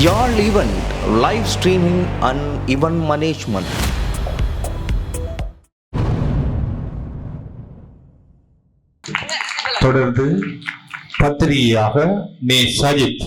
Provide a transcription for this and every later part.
Y'all event, live streaming and event management. தொடர்ந்து பத்திரிகையாக மே சஜித்.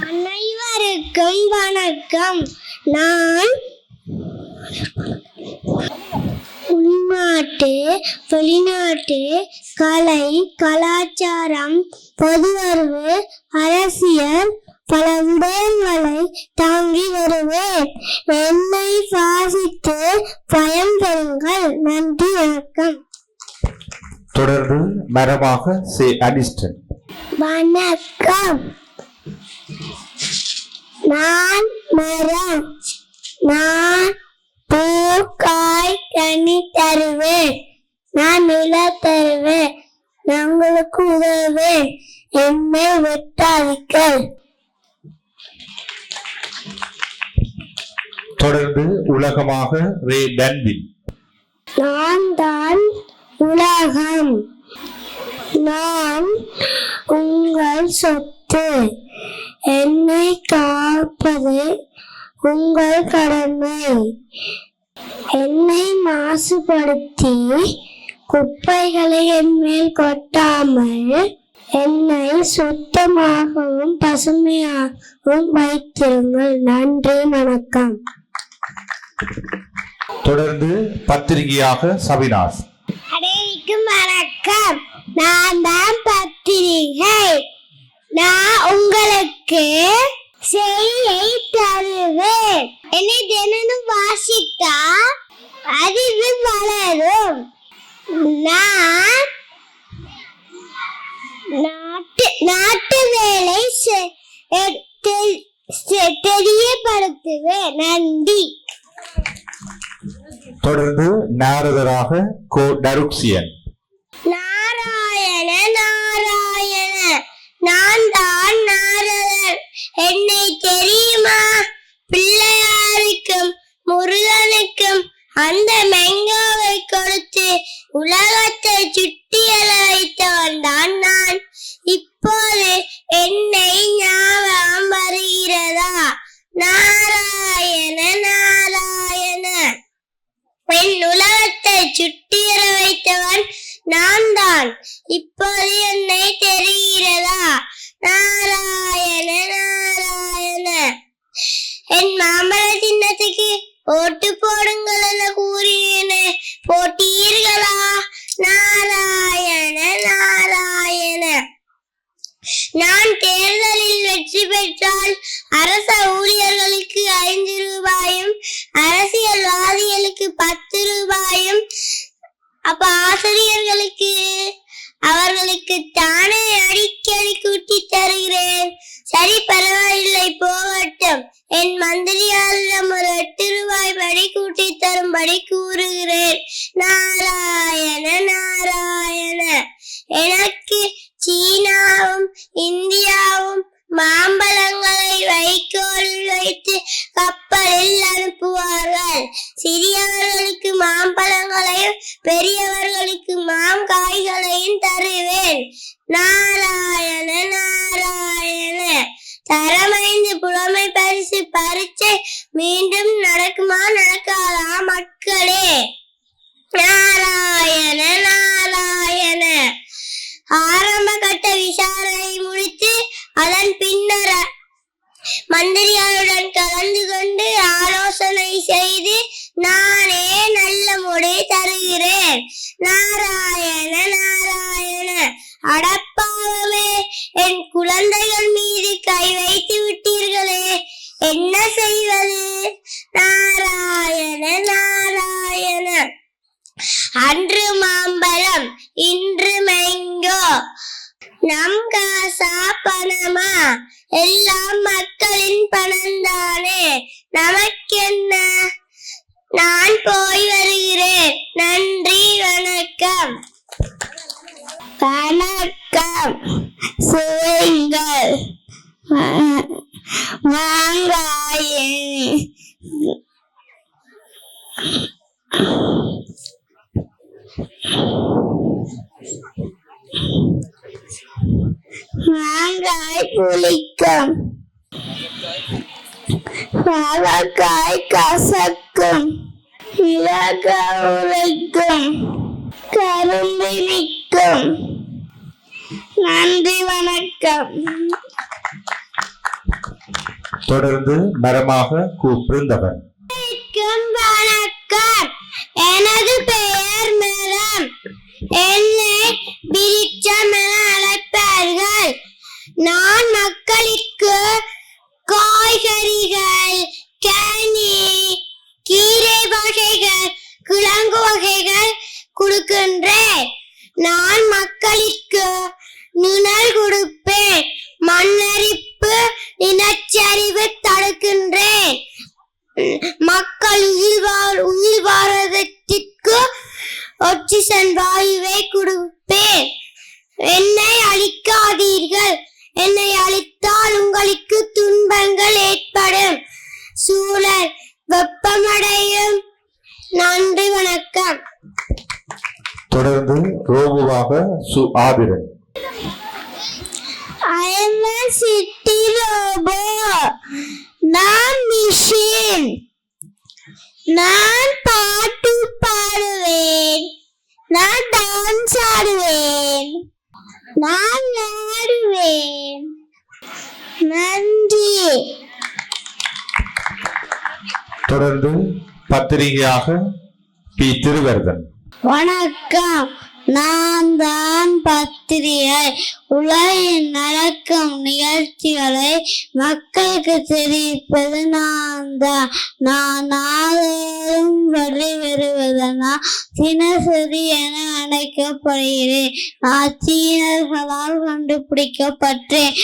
அனைவருக்கும் வணக்கம். நான் உள்நாட்டு வெளிநாட்டு கலை கலாச்சாரம் பொதுவறிவு அரசியல் பல விடயங்களை தாங்கி வருவேன். என்னை வாசித்து பயன்பெறுங்கள். நன்றி, வணக்கம். தொடர்ந்து மரமாக சே அடிஸ்டன். வணக்கம். நான் மரம். நான் பூ காய் கனி தருவேன். நான் நில தருவேன். நான் உங்களுக்கு உதவுவேன். என்னை வெட்டாதீர்கள். தொடர்ந்து உலகமாக ரே டன்பின். நான் தான் உலகம். நான் உங்கள் சொத்து. என்னை காப்பது உங்கள் கடமை. என்னை மாசுபடுத்தி குப்பைகளை என் மேல் கொட்டாமல் என்னை சுத்தமாகவும் பசுமையாகவும் வைத்திருங்கள். நன்றி, வணக்கம். தொடர்ந்து பத்திரிகையாக சபினாஸ். அனைவருக்கும் வணக்கம். நான் தான் பத்திரிகை. நான் உங்களுக்கு செய்தியை தருவேன். என்னை தினமும் வாசித்தா அறிவு வளரும். நான் நாட்டு வேலை தெரியப்படுத்துவேன். நன்றி. தொடர்ந்து நாரதராக கோ டருக்சியன். நாராயண நாராயண, நான் தான் நாரதர். என்னை தெரியுமா? பிள்ளையாருக்கும் முருகனுக்கும் அந்த மெங்கோவை கொடுத்து உலகத்தை சுட்டியல வைத்தவன் தான் நான். இப்போது என்னை ஞாபகம் வருகிறதா? நாராயண நாராயண, என் உலகத்தை சுட்டியல வைத்தவன் நான் தான். இப்போது என்னை தெரிகிறதா? நாராயண நாராயண, என் மாம்பழ சின்னத்துக்கு ஓட்டு போடுங்கள் என கூறினேனே, போட்டீர்களா? நாராயண நாராயண, நான் தேர்தலில் வெற்றி பெற்றால் அரச ஊழியர்களுக்கு 5 ரூபாயும் அரசியல்வாதிகளுக்கு 10 ரூபாயும், அப்ப ஆசிரியர்களுக்கு அவர்களுக்கு தானே அடிக்கடி கூட்டி தருகிறேன். சரி, பரவாயில்லை, போகட்டும். என் மந்திரியாரிடம் ஒரு 8 ரூபாய் படி கூட்டி தரும்படி கூறுகிறேன். நாராயண நாராயண, எனக்கு சீனாவும் இந்தியாவும் மாம்பழங்களை வைக்கோலில் வைத்து கப்பலில் அனுப்புவார்கள். சிறியவர்களுக்கு மாம்பழங்களையும் பெரியவர்களுக்கு மாங்காய்களையும் தருவேன். நாராயண நாராயண, தரமைந்து புலமை பரிசு பரீட்சை மீண்டும் நடக்குமா நடக்காதா மக்களே? நாராயண நாராயண, ஆரம்ப கட்ட விசாரணை முடித்து அதன் பின்னர் மந்திரிகளுடன் கலந்து கொண்டு ஆலோசனை செய்து நானே நல்ல முடிவு தருகிறேன். நாராயண நாராயண, அடப்பாவமே, என் குழந்தைகள் மீது கை வைத்து விட்டீர்களே, என்ன செய்வது? நாராயண நாராயண, அன்று மாம்பழம் இன்று மேங்கோ, நம் காசா பணமா? எல்லாம் மக்களின் பணம்தானே, நமக்கென்ன? நான் போய் வருகிறேன். நன்றி, வணக்கம். வணக்கம். சுவைங்கள் மாங்காயே. மாங்காய் புளிக்கும். பாவக்காய் கசக்கும், இலக உரைக்கும், கரும்பு நிற்கும். நன்றி, வணக்கம். தொடர்ந்து மரமாக கு பிருந்தவன். வணக்கம். எனது பெயர் மரம். என்னை விருட்சம் என அழைப்பார்கள். நான் மக்களுக்கு காய்கறிகள், கனி, கீரை வகைகள், கிழங்கு வகைகள் கொடுக்கின்றேன். நான் மக்களுக்கு நிழல் கொடுப்பேன். மண்ணரிப்பு, இனச்சரிவு தடுக்கின்றேன். மக்கள் உயிர் வாழ்வதற்கு ஆக்சிஜன் வாயுவை கொடுப்பேன். என்னை அழிக்காதீர்கள். என்னை அழித்தால் உங்களுக்கு துன்பங்கள் ஏற்படும். சூழல் வெப்பமடையும். நன்றி, வணக்கம். தொடர்ந்து ரோபுவாக சு Aadhiran. I am a city robot. நான் மிஷின். நான் பாட்டு பாடுவேன். நான் டான்ஸ் ஆடுவேன். நான் ஆடுவேன். நன்றி. தொடர்ந்து பத்திரிகையாக பி திருவர்தன். வணக்கம். நான் தான் பத்திரிகை. உலகில் நடக்கும் நிகழ்ச்சிகளை மக்களுக்கு தெரிவிப்பது நான் தான். நான் நாளும் வெளிவருவதனால் தினசரி என அழைக்கப்படுகிறேன். நான் சீனர்களால் கண்டுபிடிக்கப்பட்டேன்.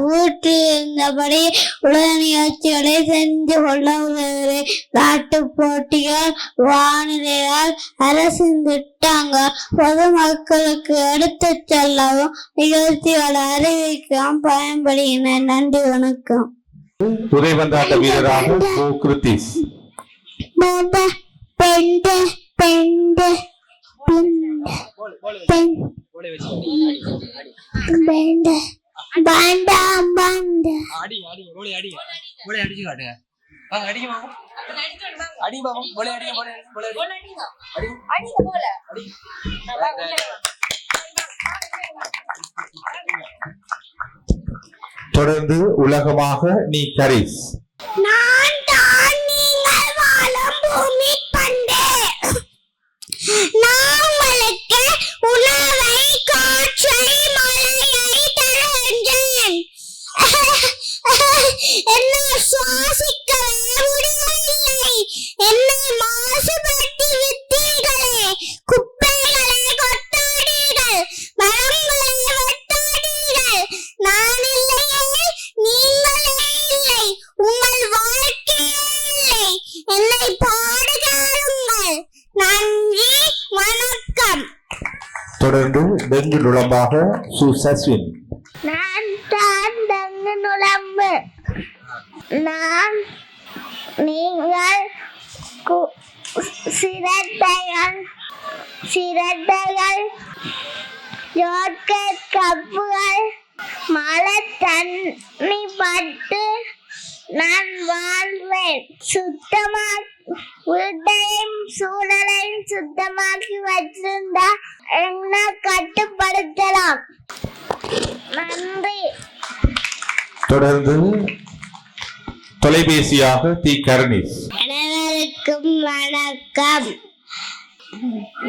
வீட்டில் இருந்தபடி உலக நிகழ்ச்சிகளை செஞ்சு கொள்ள உதவுகிறேன். நாட்டு போட்டிகள், வானிலையால், அரசின் திட்டங்கள் பொதுமக்களுக்கு எடுத்து செல்லவும் நிகழ்ச்சிகளை அறிவிக்கவும் பயன்படுகின்றன. நன்றி, வணக்கம். உதைபந்தாட்ட வீரராக கோ கிருத்திஸ். தொடர்ந்து உலகமாக நீ கரிஸ். நான் தான் நீங்கள் வாழும் பூமி பண்டே. நான் உங்களுக்கு உணவை, காற்றை, மழையை தருகின்றேன். என்னை சுவாசிக்கவே முடியவில்லை. என்னை மாசுபடுத்தி விட்டீர்களே. குப்பைகளை கொட்டாதீர்கள். மரங்களை வெட்டாதீர்கள். நான் இல்லையே, நீங்களே இல்லை. உங்கள் வாழ்க்கையே இல்லை. என்னை பாடுகாருங்கள். நன்றி, வணக்கம். தொடர்ந்து டெங்கு நுளம்பாக சு சஸ்வின். நான் தான் டெங்கு நுளம்பு. நான் நீங்கள் சிரட்டைகள், ஜோக்கெட் கப்புகள், மழை தண்ணி பட்டு நான் வாழ்வேன். வீட்டையும் சூழலையும் சுத்தமாக்கி வச்சிருந்தா என்ன கட்டுப்படுத்தலாம். நன்றி. தொடர்ந்து தொலைபேசியாக தி கருணிஸ். அனைவருக்கும் வணக்கம்.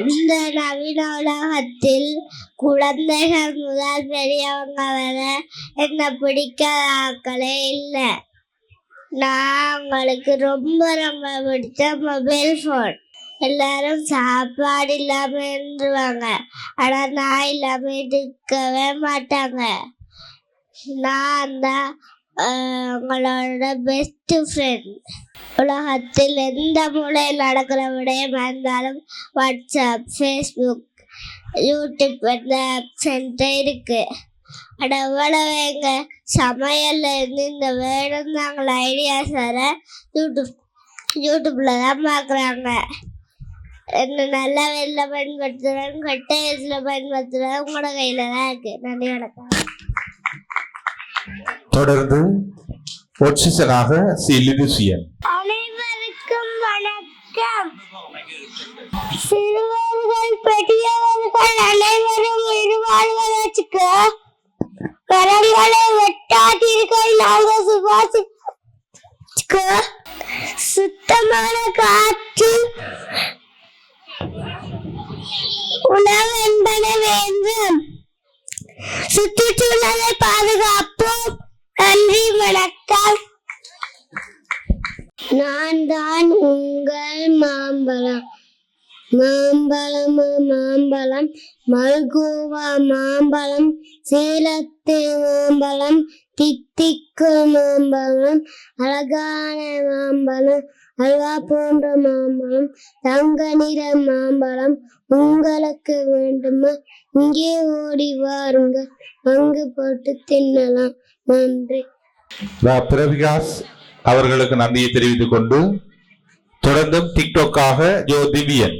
இந்த நவீன உலகத்தில் குழந்தைகள் முதல் பெரியவங்க வர என்ன பிடிக்காத ஆட்களே இல்லை. நான் உங்களுக்கு ரொம்ப ரொம்ப பிடிச்ச மொபைல் ஃபோன். எல்லாரும் சாப்பாடு இல்லாம இருந்துருவாங்க, ஆனா நான் இல்லாம இருக்கவே மாட்டாங்க. நான் தான் உங்களோட பெஸ்ட் ஃப்ரெண்ட். உலகத்தில் எந்த மூலையில் நடக்கிற விடயமா இருந்தாலும் வாட்ஸ்அப், ஃபேஸ்புக், யூடியூப் சென்டர் இருக்கு. அட எவ்வளவு எங்க சமையல்ல இருந்து இந்த வேணும் நாங்கள் ஐடியாஸ் வர யூடியூப்ல தான் பார்க்குறாங்க. என்ன நல்ல வேலை பயன்படுத்துறேன், கெட்ட வயசுல பயன்படுத்துறது உங்களோட கையில தான் இருக்கு. நன்றி, வணக்கம். தொடர்ந்து பொசிஷனாக சி லிடுசியன். அனைவருக்கும் வணக்கம். சிறுவர்கள் பெரியவர்கள் அனைவரும் இருவாழ்வதற்கு கரங்களை வெட்டாதீர்கள். நாங்கள் சுவாசிக்க சுத்தமான காற்று உணவு என்பன வேண்டும். சுற்றுச்சூழலை பாதுகாப்போம். நன்றி, வணக்கம். நான் தான் உங்கள் மாம்பழம். மாம்பழம் மல்கோவா மாம்பழம், சேலத்து மாம்பழம், தித்திக்கு மாம்பழம், அழகான மாம்பழம், அல்வா போன்ற மாம்பழம், தங்க நிற மாம்பழம் உங்களுக்கு வேண்டுமா? இங்கே ஓடி வாருங்க, அங்கு போட்டு தின்னலாம். நன்றி. பிரவிகாஸ் அவர்களுக்கு நன்றியை தெரிவித்துக் கொண்டு தொடர்ந்தும் டிக்டாக்காக ஜோ திவ்யன்.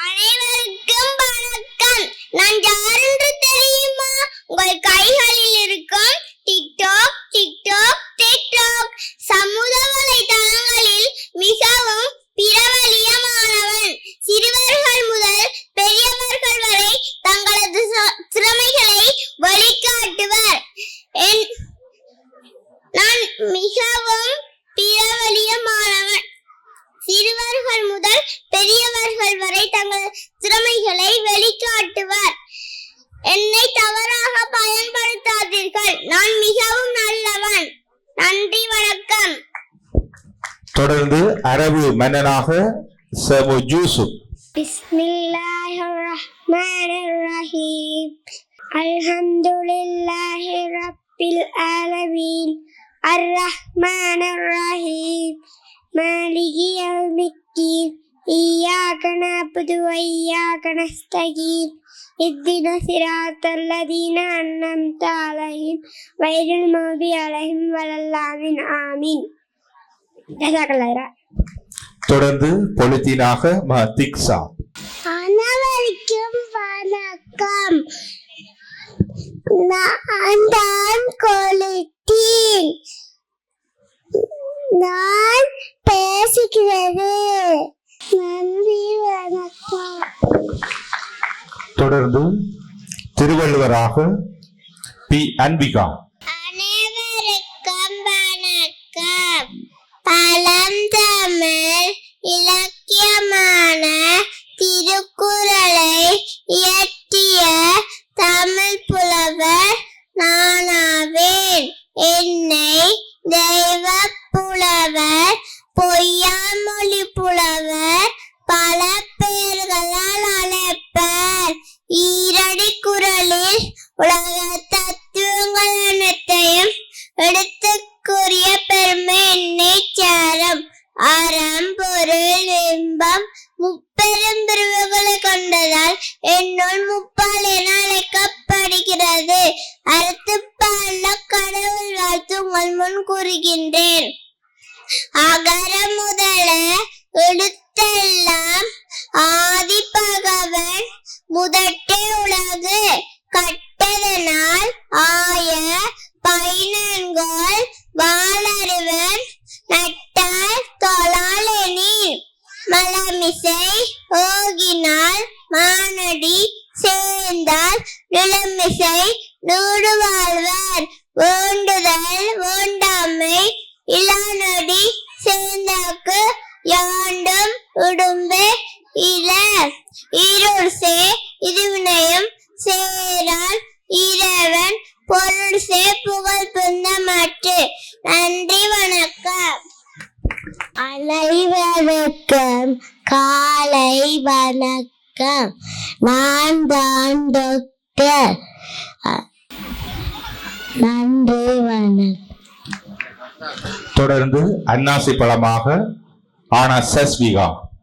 அனைவருக்கும் வணக்கம். நான் யார் என்று தெரியுமா? உங்கள் கைகளில் இருக்கும் டிக்டாக் டிக்டாக் டிக்டாக் சமூக வலைதளங்களில் மிகவும் பிரபலியமானவன். சிறுவர்கள் முதல் பெரியவர்கள் வரை தங்களது திறமைகளை வெளிக்காட்டுவர். நான் மிகவும் பிரபலியமானவன். சிறுவர்கள் முதல் பெரியவர்கள் வரை தங்கள் திறமைகளை வெளிக்காட்டுவர். என்னை தவறாக பயன்படுத்தாதீர்கள். நான் மிகவும் நல்லவன். நன்றி, வணக்கம். தொடர்ந்து அரபு மன்னனாக சமு யூசுப். பிஸ்மில்லாஹிர் ரஹ்மானிர் ரஹீம். அல்ஹம்துலில்லாஹி ரப்பில் ஆலமீன். அர்-ரஹ்மானிர் ரஹீம். மாலிகி யௌமிddin. இய்யாக நஅபுது வ இய்யாக நஸ்தகீன். இஹ்தின ஸிராத்தல் லதீன அன்அம்த அலைஹிம் கய்ரில் மக்துபி அலைஹிம் வலல்லாலின். ஆமீன். ஜஸாக்கல்லாஹ். தொடர்ந்து பொலித்தீனாக திக்ஸா. அனைவருக்கும் வணக்கம். நான் தான் கொலித்தீன். நான் பேசுகிறது. நன்றி, வணக்கம். தொடர்ந்து திருவள்ளுவராக பி அன்பிகா. அனைவருக்கும் வணக்கம். பழந்தமிழ் இலக்கியமான திருக்குறளை இயற்றிய தமிழ் புலவர் நானாவேன். என்னை தெய்வ புலவர், பொய்யாமொழி புலவர், பல பெயர்களால் அழைப்பர். ஈரடி குறளில் உலக தத்துவங்கள் அனைத்தையும் எடுத்துக் கூறிய பெருமை என்னை சாரும். அறம், பொருள், இன்பம் முப்பெரும் பிரிவுகளை கொண்டதால் என்னுள் முப்பால் என அழைக்கப்படுகிறது. அறத்துப்பால கடவுள் வாழ்த்து உங்கள் முன் கூறுகின்றேன். அகர முதல எழுத்தெல்லாம் ஆதி பகவன் முதற்றே உலகு. கட்டதனால் ஆய பைனன்கள் வாளறிவன் நட்டால் தொழாலெனின். மலமிசை ஓகினால் மானடி சேர்ந்தால் நிலமிசை நூடு வாழ்வர். வேண்டுதல் வேண்டாமை இளநொடி சேர்ந்தாக்கு யாண்டும் உடும்பே இல. இருள் சே இதுவினையும் சேரால் இறைவன் பொருள் சே புகழ் பொந்த மாற்று. நன்றி, வணக்கம். அனைவருக்கும் காலை வணக்கம். நான் தான் டாக்டர். நன்றி, வணக்கம். தொடர்ந்து அன்னாசி பழமாக ஆனா சஸ்விகா.